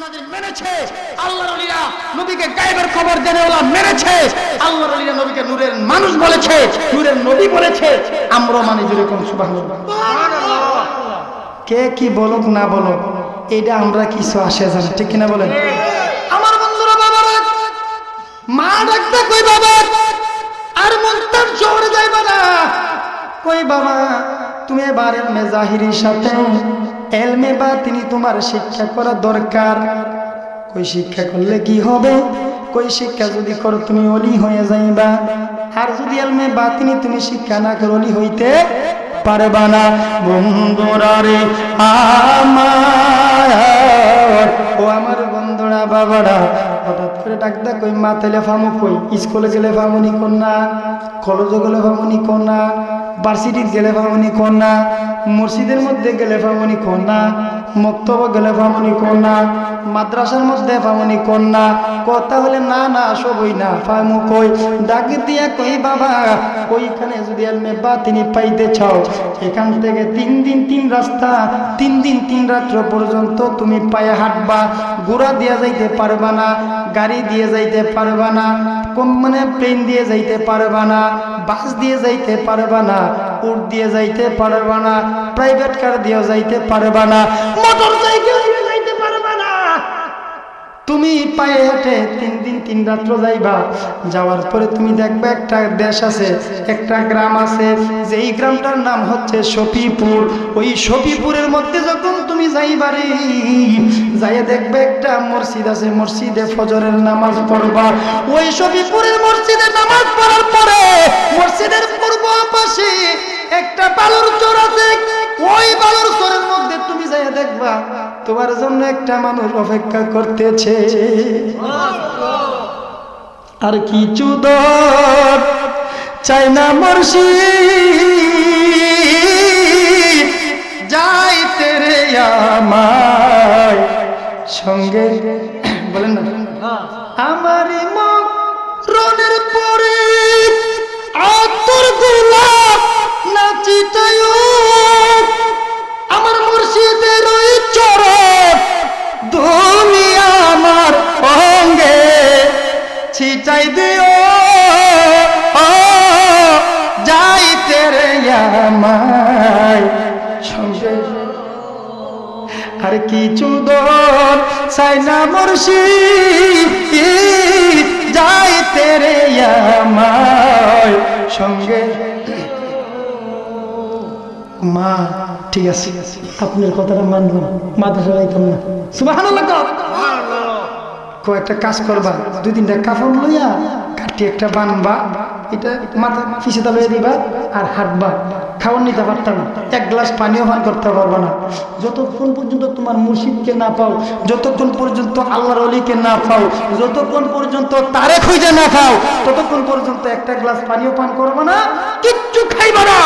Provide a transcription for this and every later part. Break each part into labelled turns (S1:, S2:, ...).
S1: নাযিল মেনেছে, আল্লাহর ওলিরা নবীকে গায়েবের খবর দেনেওয়ালা মেনেছে, আল্লাহর ওলিরা নবীকে নূরের মানুষ বলেছে, নূরের নবী বলেছে, আমরা মানে যেরকম সুবহানাল্লাহ। কে কি বলুক না বলুক এটা আমরা কিছু আসে জানি, ঠিক কিনা বলেন? আমার বন্ধুরা, বাবারা মা ডাকতে কই বাবা, আর মন্তার শহরে যাইবা না, কই বাবা তুমি এবার এলমে জাহিরির সাথে এলমে বাতিনি তোমার শিক্ষা করা দরকার। কই শিক্ষা করলে কি হবে? কই শিক্ষা যদি করো তুমি ওলি হয়ে যাইবা, আর যদি এলমে বাতিনি তুমি শিক্ষা না করো ওলি হইতে পারবা না। বন্ধুরা রে আমার, ও আমার বন্ধুরা বাবারা, হঠাৎ করে ডাকদা কই মা তেলে ফামু কই, স্কুলে গেলে ফামুনি কন্যা, কলেজে গেলে ফামুনি কন্যা, ভার্সিটি গেলে ফামুনি কন্যা, মসজিদের মধ্যে গেলে ফামুনি কন্যা, মক্তব গেলে ফামুনি কন্যা, মাদ্রাসার মধ্যে ফামুনি কন্যা। কথা হলে না না সবই না ফামু কই, ডাক দিয়া কই বাবা ওইখানে যদি এলমে বাতিনি পাইতে চাও, এখান থেকে 3 দিন 3 রাস্তা, 3 দিন 3 রাত্র পর্যন্ত তুমি পায়ে হাঁটবা, ঘোড়া দিয়ে যাইতে পারবা না, গাড়ি দিয়ে যাইতে পারবা না, মানে প্লেন দিয়ে যাইতে পারবা না, বাস দিয়ে যাইতে পারবা না, উট দিয়ে যাইতে পারবা না, প্রাইভেট কার দিয়ে যাইতে পারবা না, মোটর সাইকেল দিয়ে যাইতে পারবা না। তুমি পায়ে হেঁটে 3 দিন 3 রাত্র যাইবা, যাওয়ার পরে তুমি দেখবে একটা দেশ আছে, একটা গ্রাম আছে, যেই গ্রামটার নাম হচ্ছে শফিপুর। ওই শফিপুরের মধ্যে যখন তুমি যাইবারে, যাইয়ে দেখবে একটা মসজিদ আছে, মসজিদে ফজরের নামাজ পড়বা। ওই শফিপুরের মসজিদে নামাজ পড়ার পরে মসজিদের পূর্ব পাশে একটা বালুর চর আছে, ওই বালুর চরের মধ্যে তুমি যাইয়ে দেখবা তোমার জন্য একটা মানুষ অপেক্ষা করতেছে। আর কিছু দর চাই না মুর্শিদ, যাইতে রে আমায় সঙ্গে, বলেন না আমারই মরণের পরে আতর গোলাপ নাচিটায় আমার মুর্শিদের ওই চরণ দুনিয়া আমার অঙ্গে ছিটাই দিও, যাইতে রে আমায় সঙ্গে। আর কিছু দর চাই না মুর্শিদ, যাইতে রে আমায় সঙ্গে। মা ঠিক আছে, আপনার কথাটা মানলাম, মাদ্রাসা যাইতাম না, সুবহানাল্লাহ। একটা কাজ করবা, 2-3টা কাপড় লইয়া কাটি একটা বানবা, এটা মাথা পিছিয়ে লইয়া দিবা আর হাঁটবা। খাওয়ার নিতে পারতাম না, 1 গ্লাস পানিও পান করতে পারবা না, যতক্ষণ পর্যন্ত তোমার মুর্শিদকে না পাও, যতক্ষণ পর্যন্ত আল্লাহর ওলিকে না পাও, যতক্ষণ পর্যন্ত তারে খুঁজে না পাও, ততক্ষণ পর্যন্ত 1টা গ্লাস পানিও পান করবা না, কিচ্ছু খাইবা না,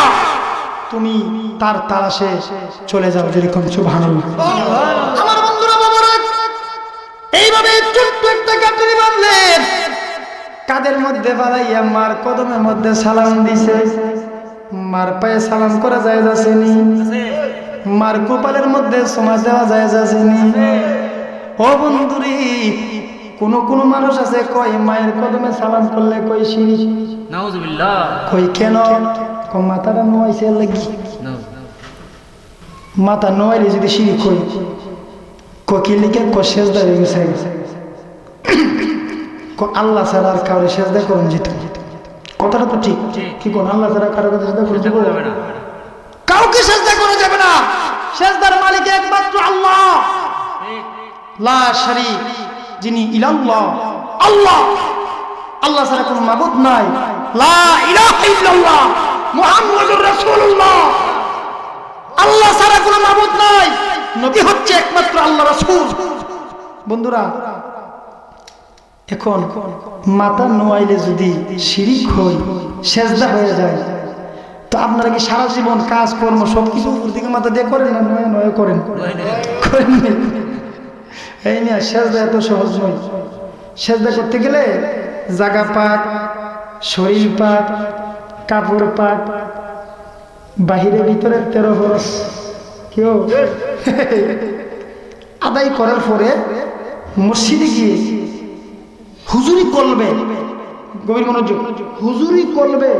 S1: তুমি তার তালাশে চলে যাও, যেরকম সুবহানাল্লাহ। আমার বন্ধুরা বাবারা, এইভাবে ছোট্ট একটা গাঁটরি বাঁধলেন, কাদের মধ্যে বাঁধাইয়া মার কদমের মধ্যে সালাম দিছে। মার পায়ে সালাম করা যায় যাচ্ছেনি, মার কপালের মধ্যে সমাজ দেওয়া যায় যাচ্ছেনি। ও বন্ধুরি, কোন মানুষ আছে কয় মায়ের কদমে সালাম করলে কই শিরিক, নাউজুবিল্লাহ, কই কেন, মাথাটা নোয়াইছে লাগি, মাথা নোয়াইলে যদি শিরিক কই, কি লিখে সেজদা হয়ে গেছে, আল্লাহ ছাড়া আর কাউরে সেজদা করুন যেত। কথাটা তো ঠিক, কি কোন আল্লাহ ছাড়া কারো কাছে সেজদা করতে যাবে না, কাউকে সেজদা করা যাবে না। সেজদার মালিক একমাত্র আল্লাহ, লা শারীক, যিনি ইলাল্লাহ, আল্লাহ, আল্লাহ ছাড়া কোনো মাবুদ নাই। লা ইলাহা ইল্লাল্লাহ মুহাম্মাদুর রাসূলুল্লাহ, আল্লাহ ছাড়া কোনো মাবুদ নাই, নবী হচ্ছে একমাত্র আল্লাহ রাসূল। বন্ধুরা, এখন মাথা নোয়াইলে যদি শিরিক হয়, সেজদা হয়ে যায়, তো আপনারা কি সারা জীবন কাজ কর্ম সবকিছু উপর দিকে মাথা দিয়ে করেন না নয় নয় করেন? এই নিয়ে সেজদা এত সহজ নয়। সেজদা করতে গেলে জাগা পাক, শরীর পাক, কাপড় পাক, বাহিরে ভিতরে 13 ফরজ কেউ আদায় করার পরে মসজিদে গিয়ে হুজুরি করবে, গভীর মনোযোগ, হুজুরি করবে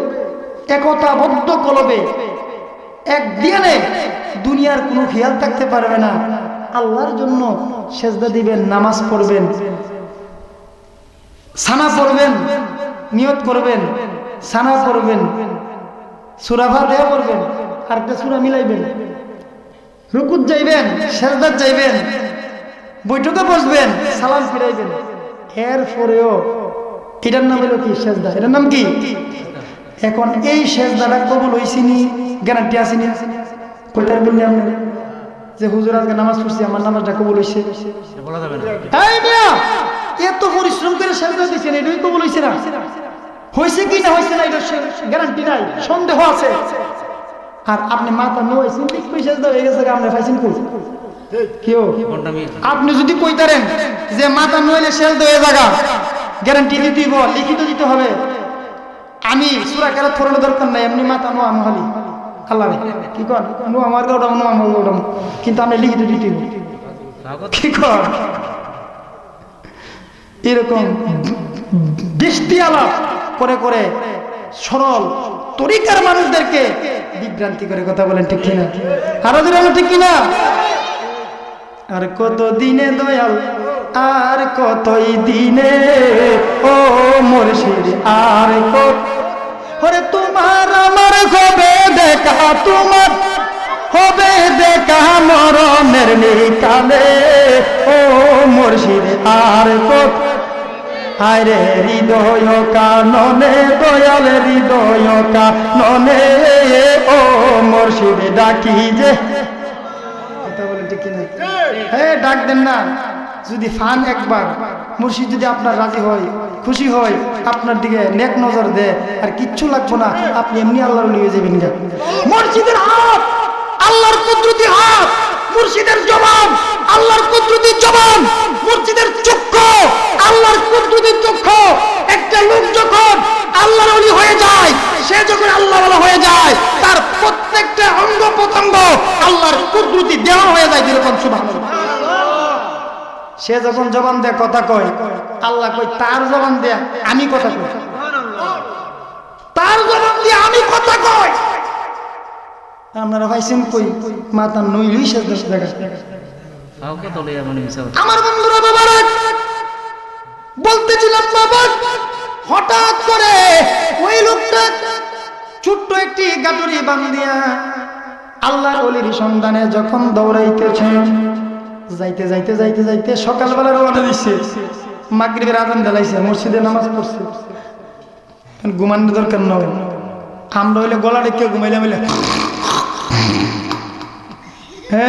S1: একতাবদ্ধ করবে, একদিনে দুনিয়ার কোনো খেয়াল থাকতে পারবে না, আল্লাহর জন্য সেজদা দিবেন, নামাজ পড়বেন, সানা পড়বেন, নিয়ত করবেন, সানা পড়বেন, সূরা ফাতিহা পড়বেন, আর একটা সূরা মিলাইবেন, রুকুত যাইবেন, সেজদাত যাইবেন, বৈঠকে বসবেন, সালাম ফিরাইবেন, এরপরেও এটার নাম হলো কি? সেজদা। এটার নাম কি? এখন এই সেজদাটা কবুল হইছিনি, গ্যারান্টি আসেনি? কয়টার বললেন আপনি যে হুজুর আজকে নামাজ পড়ছি, আমার নামাজটা কবুল হইছে? বলা যাবে না। এই মিয়া, এত পরিশ্রম করে সেজদা দিছেন, এটাই কবুল হইছে না? হইছে কি না হইছে না, এটা গ্যারান্টি নাই, সন্দেহ আছে। আর আপনি মাথা নোয়াইছেন, ঠিক কই সেজদা হয়ে গেছে, আপনি পাইছেন কই? কেউ আপনি যদি কইতারেন যে মাথা নইলে সেজদা হয়ে যাগা, গ্যারান্টি দিতেইব, লিখিত দিতে হবে, আমি সূরা কেরাত পড়ার দরকার নাই, এমনি মাথা নোয়া মহালি আল্লাহ কি কর নো আমার গৌডাম, নো আমার গৌডাম, কিন্তু আপনি লিখিত দিতেইব, কি কর? এরকম বৃষ্টি আলাপ করে করে সরল তরিকার মানুষদেরকে বিভ্রান্তি করে কথা বলেন, ঠিক কিনা? আরো জোরে ঠিক কিনা? আর কত দিনে দয়াল, আর কতই দিনে ও মুর্শিদ, আর কত ওরে তোমার আমার হবে দেখা, তোমার হবে দেখা মরণের নিকালে ও মুর্শিদ, আর কত আরে হৃদয় কাননে দয়াল, হৃদয় কাননে ও মুর্শিদ ডাকি যে, কথা বলেন ঠিক কিনা? হ্যাঁ, ডাক দেন না। যদি ফান একবার মুর্শিদ যদি আপনার রাজি হয়, খুশি হয়, আপনার দিকে নেক নজর দেয়, আর কিচ্ছু লাগবে না, আপনি এমনি আল্লাহর ওলি হয়ে যাবেন। মুর্শিদের হাত আল্লাহর কুদরতি হাত, মুর্শিদের জবান আল্লাহর কুদরতি জবান, মুর্শিদের চক্ষু আল্লাহর কুদরতি চক্ষু। একটা লোক যখন আল্লাহর ওলি হয়ে যায়, সে যখন আল্লাহ ওয়ালা হয়ে যায়, তার প্রত্যেকটা অঙ্গ প্রত্যঙ্গ আল্লাহর কুদরতি দেওয়া হয়ে যায়। যেরকম সুবহানাল্লাহ, সে যখন জবান দিয়ে কথা কয়, আল্লাহ কই তার জবান দিয়ে আমি কথা কই, তার জবান দিয়ে আমি কথা কই। আপনারা ভাইছেন কই মাথা নইলই শেষ দশ জায়গা। আমার বন্ধুরা বাবারা, বলতেছিলাম বাবা, হঠাৎ করে ওই লোকটা ছোট্ট একটি গাটুরি বান্ধিয়া আল্লাহর ওলির সন্ধানে যখন দৌড়াইতেছে, যাইতে যাইতে যাইতে যাইতে সকালবেলা রওনা দিচ্ছে, মাগরিবের আযান দিলাইছে, মসজিদে নামাজ পড়ছে, ঘুমানোর দরকার নয়। আমরা হইলে গলা ডেকে ঘুমাইলাম,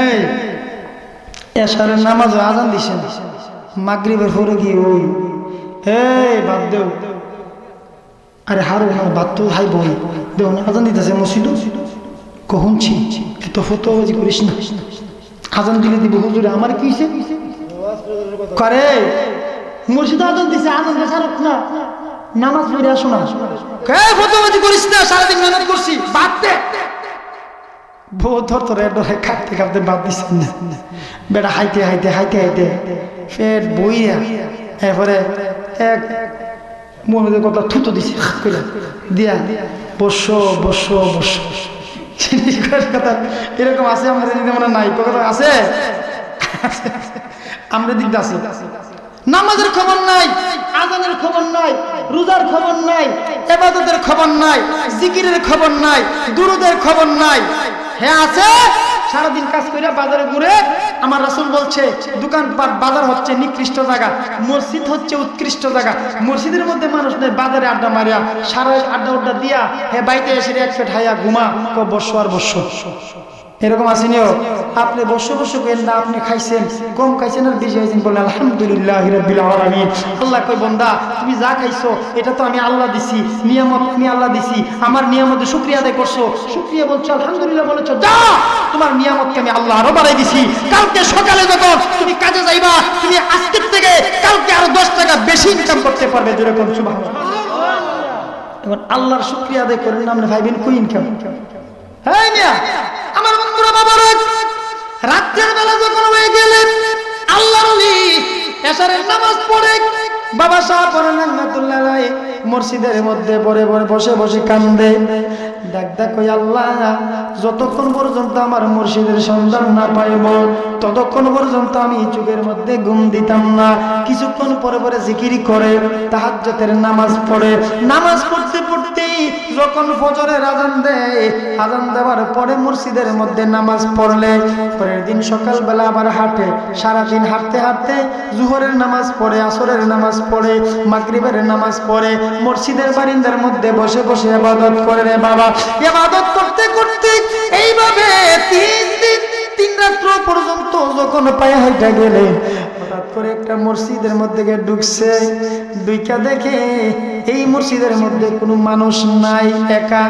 S1: এই এশারের নামাজ আযান দিছে, মাগরিবের পরে গিয়ে ওই এই বাদ দেও, আরে হারো না, বাদ তো হাই বই দেও না, আযান দিতেছে মসজিদ, কখন ছি এত ফতোয়াবাজি করিস না, আযান দিলে দিব হুজুরে, আমার কি হইছে করে? মুর্শিদে আযান দিছে, আযান দিছে আর না, নামাজ পড়ে আসো না, কে ফতোয়াবাজি করিস না, সারাদিন মেহনত করছি, বাদ দে। বউ ধরতো রে, ডরে কাঁপতে কাঁপতে বাদ দিচ্ছেন না, বেটা হাইতে হাইতে হাইতে হাইতে পেট বইয়া, এরপরে এক মনে কথা থুতো দিছে দিয়া, বসো বসো বসো। কথা এরকম আছে আমাদের দিকে, মনে নাই কথা আছে, আমরা দিকটা আছে। নামাজের খবর নাই, আযানের খবর নাই, রোজার খবর নাই, ইবাদতের খবর নাই, জিকিরের খবর নাই, দুরূদের খবর নাই। হ্যাঁ আছে, সারাদিন কাজ করে বাজারে ঘুরে। আমার রাসূল বলছে, দোকানপাট বাজার হচ্ছে নিকৃষ্ট জায়গা, মসজিদ হচ্ছে উৎকৃষ্ট জায়গা। মসজিদের মধ্যে মানুষ নেই, বাজারে আড্ডা মারিয়া সারা আড্ডা উড্ডা দিয়া হ্যাঁ বাইতে এসে এক ফেট হাইয়া ঘুমা, বসো আর বসো। এরকম আসেনিও, আপনি বসে বসে গেলেন না, আপনি খাইছেন, কম খাইছেন আর বেশি খাইছেন, বলেন আলহামদুলিল্লাহি রাব্বিল আলামিন। আল্লাহ কই বান্দা, তুমি যা খাইছো এটা তো আমি আল্লাহ দিছি, নিয়ামত আমি আল্লাহ দিছি, আমার নিয়ামতে শুকরিয়া আদায় করছো, শুকরিয়া বলছো, আলহামদুলিল্লাহ বলেছো, যা তোমার নিয়ামতকে আমি আল্লাহ আরো বাড়াই দিছি। কালকে সকালে যখন তুমি কাজে যাইবা, তুমি আজকের থেকে কালকে আরো 10 টাকা বেশি ইনকাম করতে পারবে। যেরকম সুবহানাল্লাহ। এখন আল্লাহর শুকরিয়া আদায় করেন না, আপনি ভাইবেন কই ইনকাম? হ্যাঁ মিয়া, আমার বন্ধুরা বাবারা, রাতের বেলা যখন হয়ে গেলেন আল্লাহর ওলি এশারের নামাজ পড়ে বাবা সাহেব রহমাতুল্লাহ আলাইহি মসজিদের মধ্যে বসে বসে কান্দে। ডাক কই আল্লাহ, যতক্ষণ পর্যন্ত আমার মুর্শিদের সন্ধান না পাইব ততক্ষণ পর্যন্ত আমি চোখের মধ্যে ঘুম দিতাম না। কিছুক্ষণ পরে পরে জিকির করে, তাহাজ্জুদের নামাজ পড়ে। নামাজ পড়তে পড়তে যখন ফজরের আজান দেয়, আজান দেওয়ার পরে মসজিদের মধ্যে নামাজ পড়লে পরের দিন সকালবেলা আবার হাঁটে। সারাদিন হাঁটতে হাঁটতে জোহরের নামাজ পড়ে, আসরের নামাজ পড়ে, মাগরিবের নামাজ পড়ে, মসজিদের বারিন্দার মধ্যে বসে বসে ইবাদত করে রে বাবা। ইবাদত করতে করতে এইভাবে 3 দিন 3 রাত্র পর্যন্ত যখন পায়ে হাঁটা গেলে হঠাৎ করে একটা মসজিদের মধ্যে গিয়ে ঢুকছে। ঢুইকা দেখে এই মসজিদের মধ্যে কোনো মানুষ নাই, একা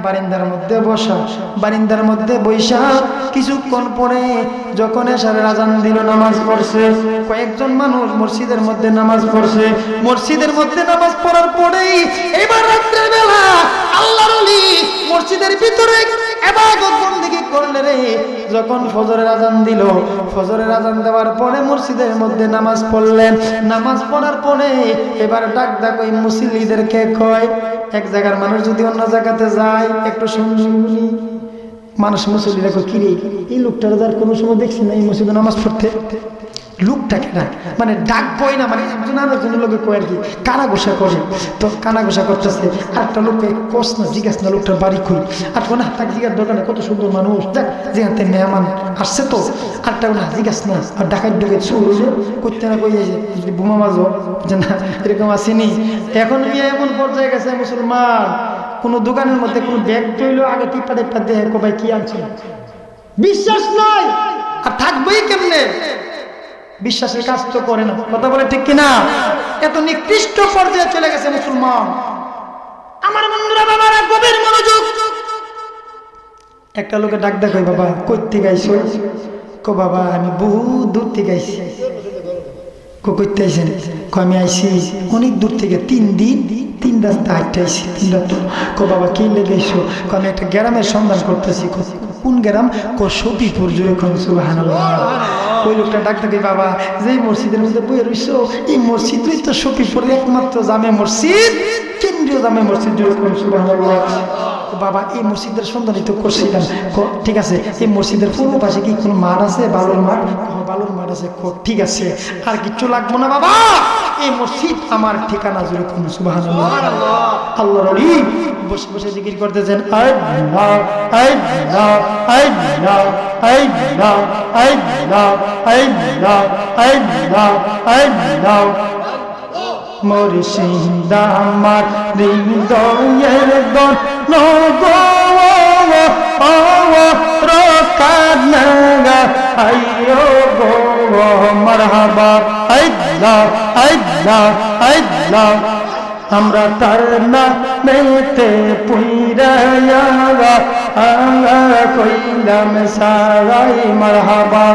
S1: বারিন্দার মধ্যে বসা। বারিন্দার মধ্যে বৈশা কিছুক্ষণ পরে যখন এশারের আজান দিল, নামাজ পড়ছে। কয়েকজন মানুষ মসজিদের মধ্যে নামাজ পড়ছে। মসজিদের মধ্যে নামাজ পড়ার পরেই এবার রাত্রের বেলা আল্লাহর ওলি মসজিদের ভিতরে ইবাদত বন্দেগি করলে রে। যখন ফজরের আজান দিল, ফজরের আজান দেওয়ার পরে মসজিদের মধ্যে নামাজ পড়লেন। নামাজ পড়ার পরে এবার ডাক ওই মুসল্লিদেরকে কয়, এক জায়গার মানুষ যদি অন্য জায়গাতে যায় একটু শুনি। মানুষ মুসল্লিরা কয়, কি রে এই লোকটার যার কোনো সময় দেখছি না এই মসজিদে নামাজ পড়তে। লোকটাকে না মানে ডাক কয় না, মানে একজন আরেকজন লোকে কয় আর কি, কানা ঘোষা করে। তো কানা ঘোষা করতেছে, আরেকটা লোককে কস না, জিজ্ঞাস না লোকটার বাড়ি কই। আর না তাক জিজ্ঞাস দোকানে কত সুন্দর মানুষ, যাক যেখানে মেহমান আসছে তো। আরেকটা না জিজ্ঞাস না, আর ডাকাত ঢুকে চুল করতে না কই যদি বোমা মাঝো যে না এরকম আসেনি। এখন এমন পর্যায়ে গেছে মুসলমান, কোনো দোকানের মধ্যে কোনো ব্যাগ তৈল আগে টিপা টিপা দেখে কো ভাই কি আনছে, বিশ্বাস নাই। আর থাকবেই কেমনে, বিশ্বাসের কাজ তো করে না। কথা বলে ঠিক কিনা? এত নিকৃষ্ট পর্যায়ে চলে গেছে মুসলমান। আমার বন্ধুরা বাবারা গভীর মনোযোগ। একটা লোকে ডাক কই, বাবা কই থেকে আইছো? কো বাবা আমি বহু দূর থেকে আইছি। কইতে আইছেন? আমি আইছি অনেক দূর থেকে, 3 দিন 3 রাস্তা হাঁটতে আইছি, 3 রাত। কো বাবা কি লেগে আইছো? আমি একটা গ্রামের সন্ধান করতেছি। কোন গ্রাম? কো সফিপুর। জুড়ে কোন সুবহানাল্লাহ। ওই লোকটা ডাক থাকে, বাবা যেই মসজিদের মধ্যে বইয়ে রইছো এই মসজিদই তো সফিপুরের একমাত্র জামে মসজিদ, কেন্দ্রীয় জামে মসজিদ। জুড়ে কোন সুবহানাল্লাহ। বাবা এই মসজিদের সন্ধানই তো করছিলাম। ঠিক আছে, এই মসজিদের পূর্ব পাশে কি কোনো মাঠ আছে? বালুর মাঠ? বালুর মাঠ আছে। ঠিক আছে, আর কিচ্ছু লাগবো না বাবা, এই মসজিদ আমার ঠিকানা। জুড়ে কোন সুবহানাল্লাহ। আল্লাহর ওলি বসে বসে জিকির করতেছেন, আল্লাহ আল্লাহ আল্লাহ আল্লাহ আল্লাহ আল্লাহ আল্লাহ আল্লাহ। মুর্শিদ আমার হৃদয়ের দন গো রকানা আইয়ো গো মারহাবা আল্লাহ আল্লাহ আল্লাহ। আমরা তার নামেতে পুইরায়া কইলাম সারাই মারহাবা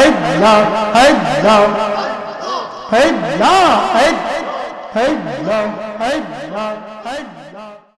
S1: আল্লাহ আল্লাহ আল্লাহ আল্লাহ আল্লাহ।